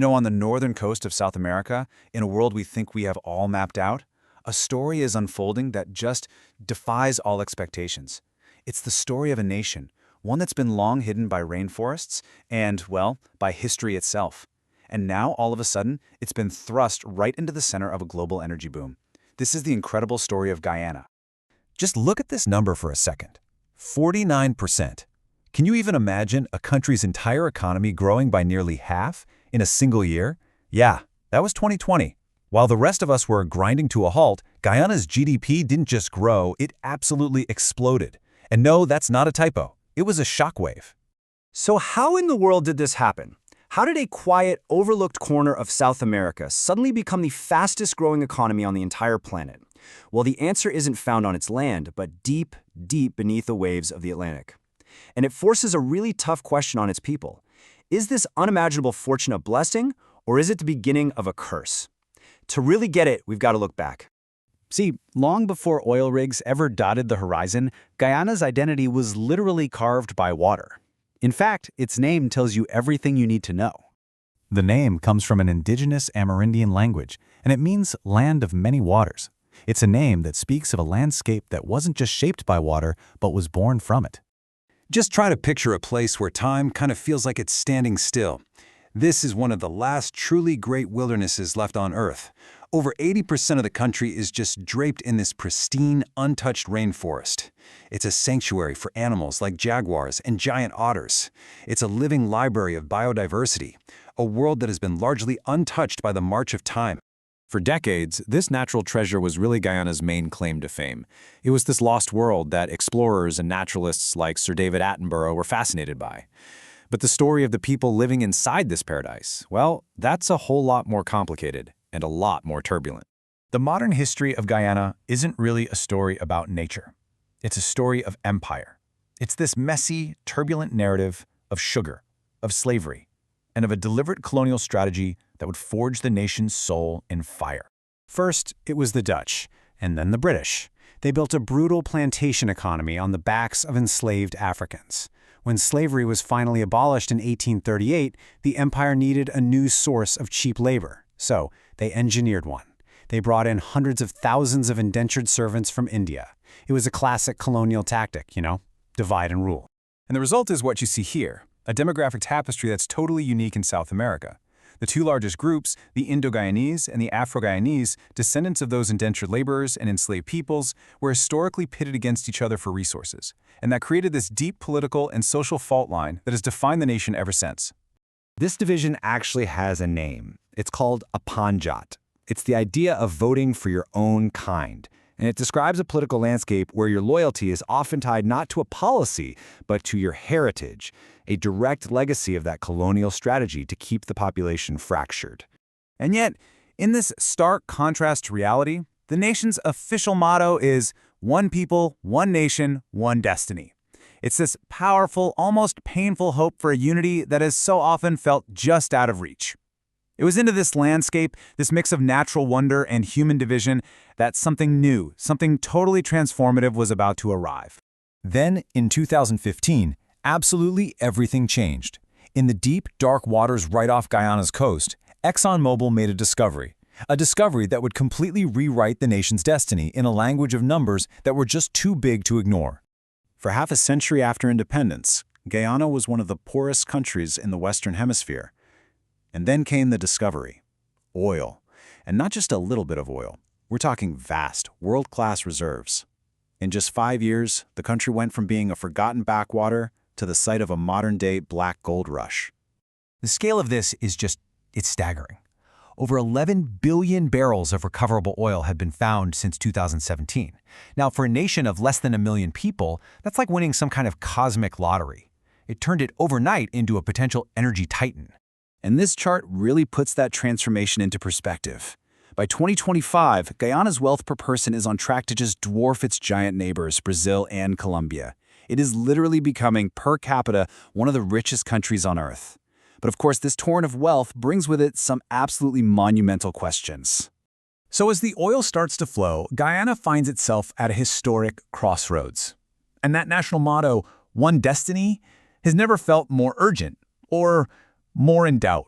On the northern coast of South America, in a world we think we have all mapped out, a story is unfolding that just defies all expectations. It's the story of a nation, one that's been long hidden by rainforests and, well, by history itself. And now, all of a sudden, it's been thrust right into the center of a global energy boom. This is the incredible story of Guyana. Just look at this number for a second. 49%. Can you even imagine a country's entire economy growing by nearly half in a single year? Yeah, that was 2020. While the rest of us were grinding to a halt, Guyana's GDP didn't just grow, it absolutely exploded. And no, that's not a typo. It was a shockwave. So how in the world did this happen? How did a quiet, overlooked corner of South America suddenly become the fastest-growing economy on the entire planet? Well, the answer isn't found on its land, but deep, deep beneath the waves of the Atlantic. And it forces a really tough question on its people. Is this unimaginable fortune a blessing, or is it the beginning of a curse? To really get it, we've got to look back. See, long before oil rigs ever dotted the horizon, Guyana's identity was literally carved by water. In fact, its name tells you everything you need to know. The name comes from an indigenous Amerindian language, and it means land of many waters. It's a name that speaks of a landscape that wasn't just shaped by water, but was born from it. Just try to picture a place where time kind of feels like it's standing still. This is one of the last truly great wildernesses left on Earth. Over 80% of the country is just draped in this pristine, untouched rainforest. It's a sanctuary for animals like jaguars and giant otters. It's a living library of biodiversity, a world that has been largely untouched by the march of time. For decades, this natural treasure was really Guyana's main claim to fame. It was this lost world that explorers and naturalists like Sir David Attenborough were fascinated by. But the story of the people living inside this paradise, well, that's a whole lot more complicated and a lot more turbulent. The modern history of Guyana isn't really a story about nature. It's a story of empire. It's this messy, turbulent narrative of sugar, of slavery, and of a deliberate colonial strategy that would forge the nation's soul in fire. First, it was the Dutch, and then the British. They built a brutal plantation economy on the backs of enslaved Africans. When slavery was finally abolished in 1838, the empire needed a new source of cheap labor, so they engineered one. They brought in hundreds of thousands of indentured servants from India. It was a classic colonial tactic, divide and rule. And the result is what you see here, a demographic tapestry that's totally unique in South America. The two largest groups, the Indo-Guyanese and the Afro-Guyanese, descendants of those indentured laborers and enslaved peoples, were historically pitted against each other for resources, and that created this deep political and social fault line that has defined the nation ever since. This division actually has a name. It's called a panjat. It's the idea of voting for your own kind, and it describes a political landscape where your loyalty is often tied not to a policy, but to your heritage, a direct legacy of that colonial strategy to keep the population fractured. And yet, in this stark contrast to reality, the nation's official motto is one people, one nation, one destiny. It's this powerful, almost painful hope for a unity that has so often felt just out of reach. It was into this landscape, this mix of natural wonder and human division, that something new, something totally transformative was about to arrive. Then, in 2015, absolutely everything changed. In the deep, dark waters right off Guyana's coast, ExxonMobil made a discovery that would completely rewrite the nation's destiny in a language of numbers that were just too big to ignore. For half a century after independence, Guyana was one of the poorest countries in the Western Hemisphere. And then came the discovery: oil. And not just a little bit of oil. We're talking vast, world-class reserves. In just 5 years, the country went from being a forgotten backwater to the site of a modern-day black gold rush. The scale of this is it's staggering. Over 11 billion barrels of recoverable oil have been found since 2017. Now, for a nation of less than 1 million people, that's like winning some kind of cosmic lottery. It turned it overnight into a potential energy titan. And this chart really puts that transformation into perspective. By 2025, Guyana's wealth per person is on track to just dwarf its giant neighbors, Brazil and Colombia. It is literally becoming, per capita, one of the richest countries on Earth. But of course, this torrent of wealth brings with it some absolutely monumental questions. So as the oil starts to flow, Guyana finds itself at a historic crossroads. And that national motto, one destiny, has never felt more urgent or more in doubt.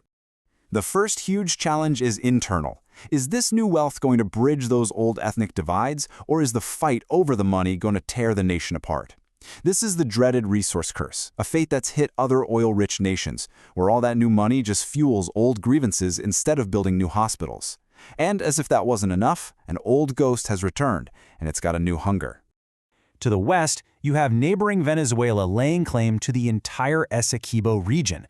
The first huge challenge is internal. Is this new wealth going to bridge those old ethnic divides, or is the fight over the money going to tear the nation apart? This is the dreaded resource curse, a fate that's hit other oil-rich nations, where all that new money just fuels old grievances instead of building new hospitals. And as if that wasn't enough, an old ghost has returned, and it's got a new hunger. To the west, you have neighboring Venezuela laying claim to the entire Essequibo region.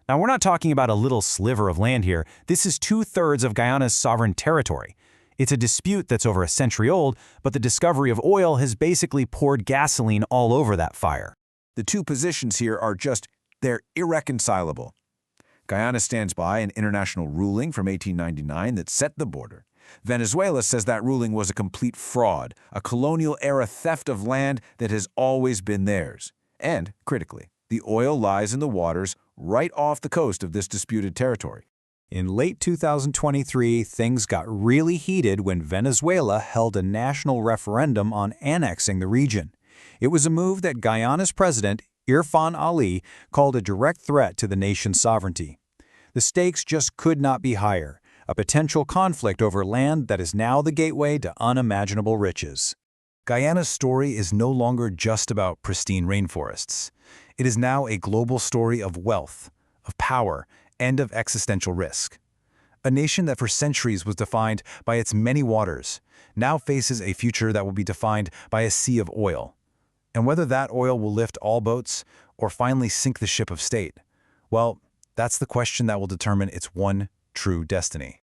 Now, we're not talking about a little sliver of land here. This is 2/3 of Guyana's sovereign territory. It's a dispute that's over a century old, but the discovery of oil has basically poured gasoline all over that fire. The two positions here are they're irreconcilable. Guyana stands by an international ruling from 1899 that set the border. Venezuela says that ruling was a complete fraud, a colonial-era theft of land that has always been theirs. And, critically, the oil lies in the waters right off the coast of this disputed territory. In late 2023, things got really heated when Venezuela held a national referendum on annexing the region. It was a move that Guyana's president, Irfan Ali, called a direct threat to the nation's sovereignty. The stakes just could not be higher, a potential conflict over land that is now the gateway to unimaginable riches. Guyana's story is no longer just about pristine rainforests. It is now a global story of wealth, of power, and of existential risk. A nation that for centuries was defined by its many waters now faces a future that will be defined by a sea of oil. And whether that oil will lift all boats or finally sink the ship of state, well, that's the question that will determine its one true destiny.